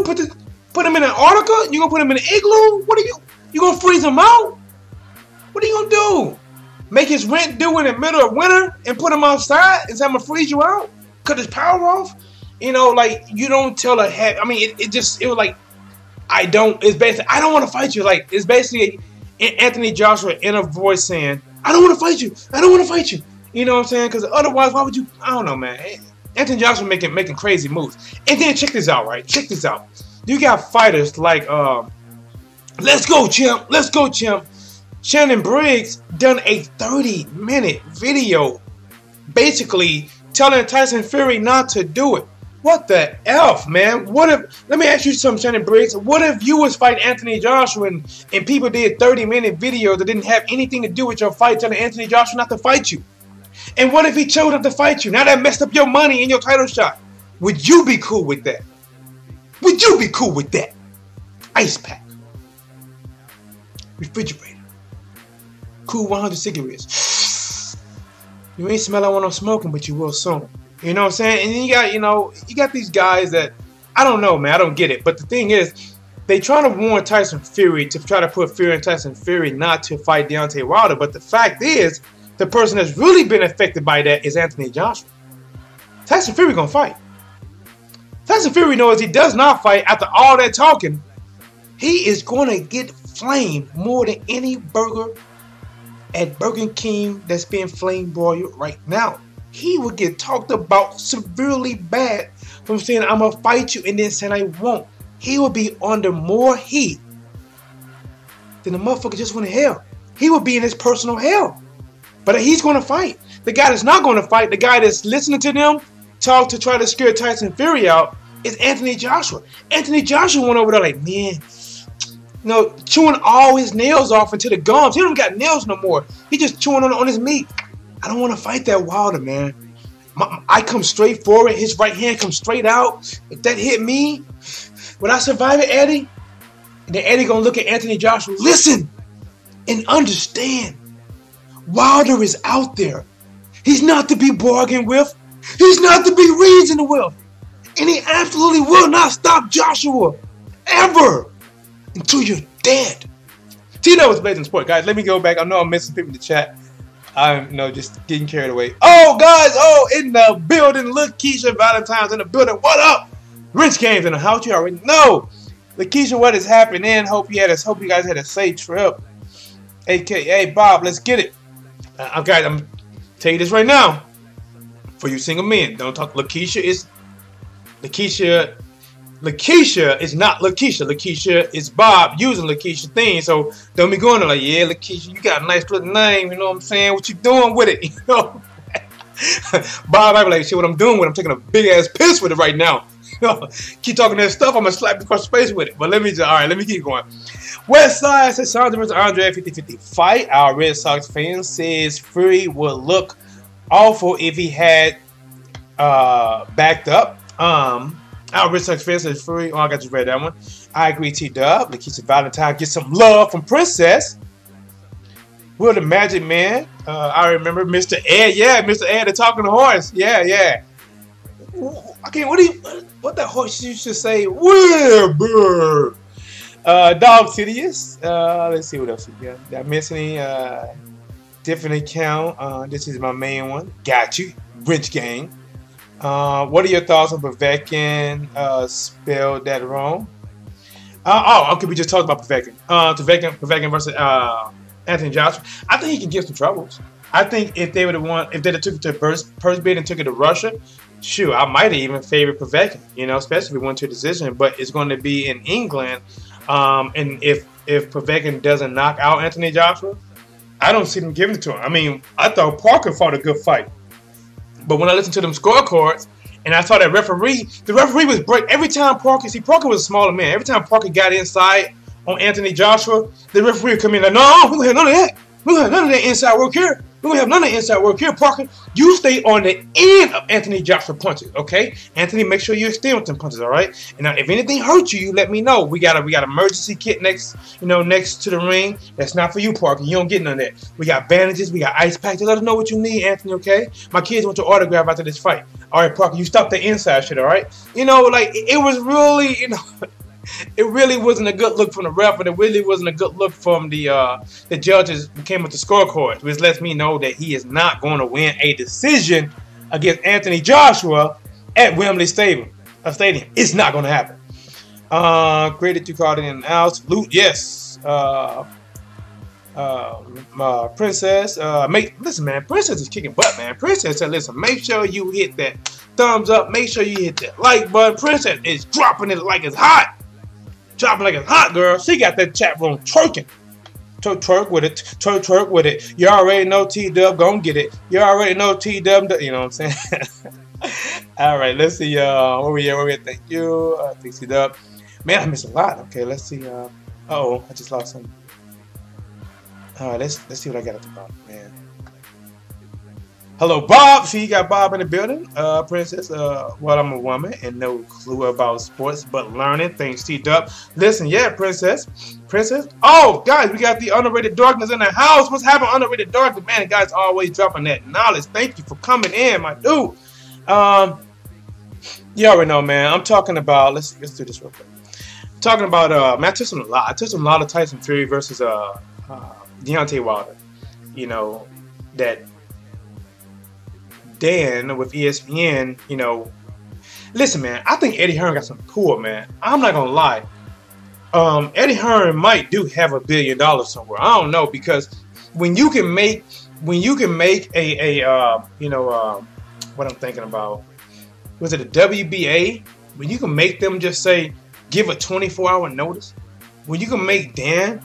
[SPEAKER 1] Put him in an article? You gonna put him in an igloo? What are you gonna freeze him out? What are you gonna do? Make his rent due in the middle of winter and put him outside and say, "I'm gonna freeze you out"? Cut his power off? You know, like, you don't tell a head. I mean, it was like, it's basically, I don't want to fight you. Like, it's basically Anthony Joshua in a voice saying, "I don't want to fight you. I don't want to fight you." You know what I'm saying? Because otherwise, why would you? I don't know, man. Anthony Joshua making crazy moves. And then check this out, right? Check this out. You got fighters like, let's go, champ. Let's go, champ. Shannon Briggs done a 30-minute video basically telling Tyson Fury not to do it. What the F, man? Let me ask you something, Shannon Briggs. What if you was fighting Anthony Joshua and people did 30-minute videos that didn't have anything to do with your fight, telling Anthony Joshua not to fight you? And what if he chose not to fight you? Now that messed up your money and your title shot. Would you be cool with that? Would you be cool with that? Ice pack. Refrigerator. cool 100 cigarettes. You ain't smell like one I'm smoking, but you will soon. You know what I'm saying? And then you got these guys that, I don't know, man. I don't get it. But the thing is, they try to warn Tyson Fury to try to put fear in Tyson Fury not to fight Deontay Wilder. But the fact is, the person that's really been affected by that is Anthony Joshua. Tyson Fury gonna fight. Tyson Fury knows he does not fight after all that talking. He is gonna get flamed more than any burger at Burger King that's being flame broiled right now. He will get talked about severely bad from saying I'm gonna fight you and then saying I won't. He will be under more heat than the motherfucker just went to hell. He will be in his personal hell. But he's gonna fight. The guy that's not gonna fight, the guy that's listening to them talk to try to scare Tyson Fury out, is Anthony Joshua. Anthony Joshua went over there like, man, chewing all his nails off into the gums. He don't got nails no more. He just chewing on his meat. I don't want to fight that Wilder, man. I come straight forward. His right hand comes straight out. If that hit me, would I survive it, Eddie? And then Eddie gonna look at Anthony Joshua. Listen and understand. Wilder is out there. He's not to be bargained with. He's not to be reasoned with. And he absolutely will not stop Joshua. Ever. Until you're dead. See, that was Blazing Sport, guys. Let me go back. I know I'm missing people in the chat. I'm just getting carried away. Oh, guys. In the building. Look, Keisha Valentine's in the building. What up? Rich Games in the house. You already know. Lakeisha, what is happening? Hope you guys had a safe trip. AKA Bob, let's get it. Guys, I'm tell you this right now. For you single men, don't talk. Lakeisha is not Lakeisha. Lakeisha is Bob using Lakeisha thing. So don't be going there like, yeah, Lakeisha, you got a nice little name. You know what I'm saying? What you doing with it? You know? Bob, I be like, shit, what I'm doing with it? I'm taking a big ass piss with it right now. Keep talking that stuff, I'm gonna slap you across the face with it. But let me keep going. West Side says Saunders versus Andrade 50-50 fight. Our Red Sox fan says Fury would look awful if he had backed up. Our Red Sox fan says Fury. Oh, I got you read that one. I agree, T-Dub. Lakeisha Valentine get some love from Princess. Will the Magic Man? I remember Mr. Ed. Yeah, Mr. Ed, the talking horse. Yeah. Okay, what that horse used to say? Wilbur. Dog Sidious. Let's see what else we got. Did I miss any? Different account. This is my main one. Got you. Rich Gang. What are your thoughts on Povetkin? Spelled that wrong. Okay, we just talked about Povetkin. Povetkin versus Anthony Joshua. I think he can give some troubles. I think if they'd have took it to first bid and took it to Russia, shoot, I might have even favored Povetkin, especially if we went to a decision. But it's going to be in England. And if Povetkin doesn't knock out Anthony Joshua, I don't see them giving it to him. I mean, I thought Parker fought a good fight. But when I listened to them scorecards and I saw that referee, the referee was break every time Parker was a smaller man. Every time Parker got inside on Anthony Joshua, the referee would come in like, no, we don't have none of that. We don't have none of that inside work here. We don't have none of that inside work here, Parker. You stay on the end of Anthony Joshua punches, okay? Anthony, make sure you extend with them punches, all right? And now, if anything hurts you, you let me know. We got emergency kit next to the ring. That's not for you, Parker. You don't get none of that. We got bandages. We got ice packs. Let us know what you need, Anthony, okay? My kids want your autograph after this fight. All right, Parker, you stop the inside shit, all right? It was really, it really wasn't a good look from the ref, and it really wasn't a good look from the judges who came with the scorecards, which lets me know that he is not going to win a decision against Anthony Joshua at Wembley Stadium. It's not going to happen. Great that you called in and out. Salute, yes. Princess, listen, man. Princess is kicking butt, man. Princess said, listen, make sure you hit that thumbs up. Make sure you hit that like button. Princess is dropping it like it's hot. Dropping like it's hot, girl. She got that chat room twerking. Twerk with it. Twerk with it. You already know T-Dub gonna get it. You already know T-Dub. You know what I'm saying? All right, let's see. Where we at? Thank you. Thanks, T-Dub. Man, I missed a lot. Okay, let's see. Uh-oh, I just lost something. All right, let's see what I got at the bottom, man. Hello, Bob. See, you got Bob in the building. Princess, well, I'm a woman and no clue about sports, but learning. Thanks, T-Dub. Listen, yeah, Princess. Oh, guys, we got the underrated darkness in the house. What's happening, underrated darkness? Man, guys always dropping that knowledge. Thank you for coming in, my dude. You already know, man. I'm talking about, let's do this real quick. I'm talking about, man, I touched on a lot. I touched on a lot of Tyson Fury versus Deontay Wilder. You know, that Dan with ESPN, you know, listen, man, I think Eddie Hearn got some pull, man. I'm not gonna lie. Eddie Hearn might do have $1 billion somewhere. I don't know, because when you can make a you know, what I'm thinking about, was it a WBA? When you can make them just say, give a 24-hour notice. When you can make Dan,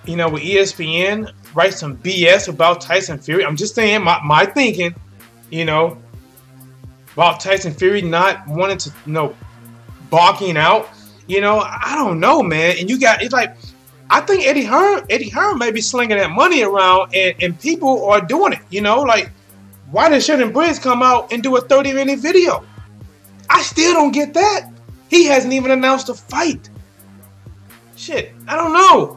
[SPEAKER 1] you know, with ESPN, write some BS about Tyson Fury. I'm just saying, my thinking, you know, about Tyson Fury not wanting to, you know, barking out. You know, I don't know, man. And you got, it's like, I think Eddie Hearn may be slinging that money around, and people are doing it. You know, like, why did Shannon Briggs come out and do a 30-minute video? I still don't get that. He hasn't even announced a fight. Shit, I don't know.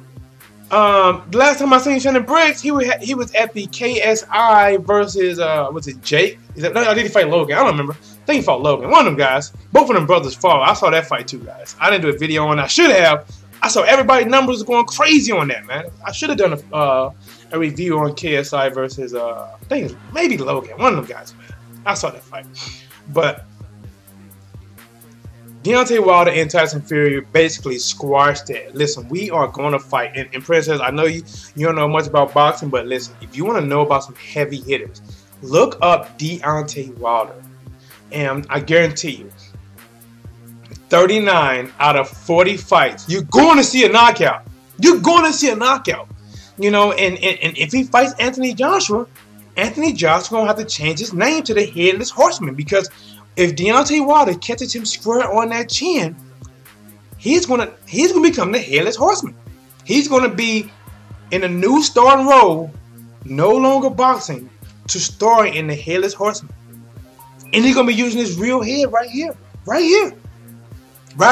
[SPEAKER 1] The last time I seen Shannon Briggs, he was at the KSI versus was it Jake? No, did he fight Logan? I don't remember. I think he fought Logan. One of them guys. Both of them brothers fought. I saw that fight too, guys. I didn't do a video on it. I should have. I saw everybody's numbers going crazy on that, man. I should have done a review on KSI versus I think maybe Logan. One of them guys, man. I saw that fight. But Deontay Wilder and Tyson Fury basically squashed that. Listen, we are going to fight. And Princess, I know you don't know much about boxing, but listen, if you want to know about some heavy hitters, look up Deontay Wilder. And I guarantee you, 39 out of 40 fights, you're going to see a knockout. You're going to see a knockout. You know, and if he fights Anthony Joshua going to have to change his name to the Headless Horseman, because if Deontay Wilder catches him square on that chin, he's gonna become the Headless Horseman. He's gonna be in a new starring role, no longer boxing, to star in the Headless Horseman. And he's gonna be using his real head right here, riding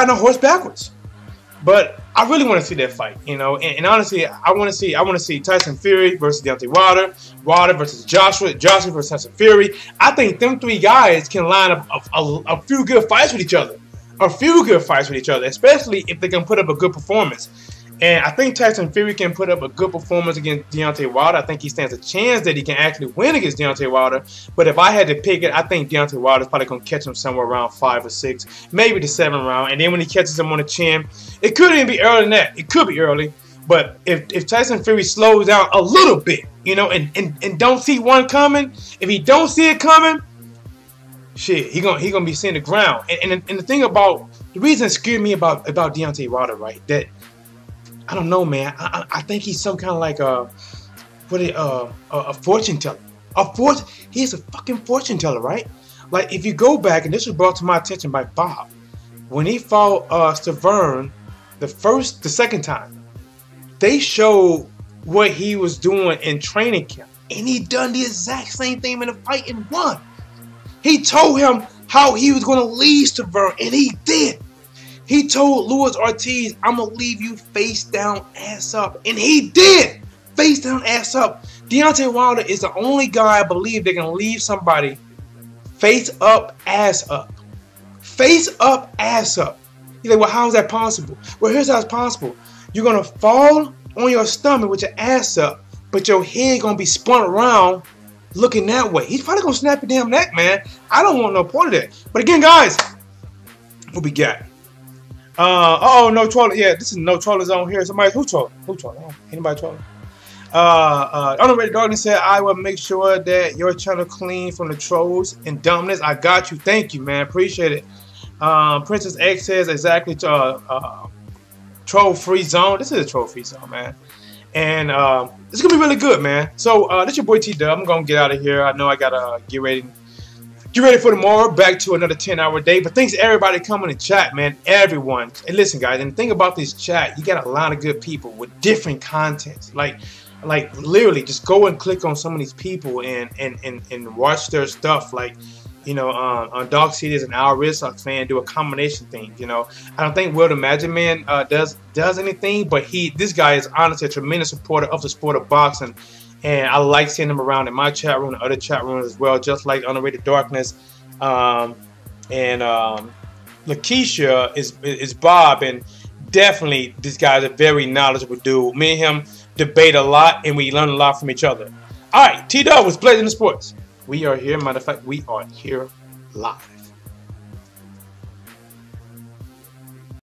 [SPEAKER 1] a horse backwards. But I really want to see that fight, you know. And honestly, I want to see Tyson Fury versus Deontay Wilder versus Joshua versus Tyson Fury. I think them three guys can line up a few good fights with each other. Especially if they can put up a good performance. And I think Tyson Fury can put up a good performance against Deontay Wilder. I think he stands a chance that he can actually win against Deontay Wilder. But if I had to pick it, I think Deontay Wilder is probably going to catch him somewhere around 5 or 6, maybe the 7th round. And then when he catches him on the chin, it could even be earlier than that. It could be early. But if Tyson Fury slows down a little bit, you know, and don't see one coming, if he don't see it coming, shit, he gonna be seeing the ground. And the thing about, the reason it scared me about Deontay Wilder, right, that I don't know, man. I think he's some kind of like a fortune teller. He's a fucking fortune teller, right? Like, if you go back, and this was brought to my attention by Bob, when he fought Stavern the second time, they showed what he was doing in training camp, and he done the exact same thing in the fight and won. He told him how he was going to leave Stavern, and he did. He told Luis Ortiz, I'm going to leave you face down, ass up. And he did. Face down, ass up. Deontay Wilder is the only guy I believe that can leave somebody face up, ass up. Face up, ass up. You're like, well, how is that possible? Well, here's how it's possible. You're going to fall on your stomach with your ass up, but your head going to be spun around looking that way. He's probably going to snap your damn neck, man. I don't want no part of that. But again, guys, what we got? No trolling. Yeah, this is no trolling zone here. Who trolling? Anybody trolling? Underrated Darkness said, I will make sure that your channel clean from the trolls and dumbness. I got you. Thank you, man. Appreciate it. Princess X says exactly troll free zone. This is a troll free zone, man. And it's gonna be really good, man. So this your boy T-Dub. I'm gonna get out of here. I know I gotta get ready for tomorrow, back to another 10-hour day. But thanks to everybody coming to chat, man. Everyone. And listen, guys, and the thing about this chat, you got a lot of good people with different contents. Like, like literally just go and click on some of these people and watch their stuff. Like, you know, on Dog City is an Al Red Sox fan, do a combination thing. You know, I don't think Will the Magic Man does anything, but this guy is honestly a tremendous supporter of the sport of boxing, and I like seeing him around in my chat room and other chat rooms as well, just like Underrated Darkness, and Lakeisha is Bob, and definitely this guy's a very knowledgeable dude. Me and him debate a lot, and we learn a lot from each other. All right, T-Dog was Blazing the Sports. We are here. Matter of fact, we are here live.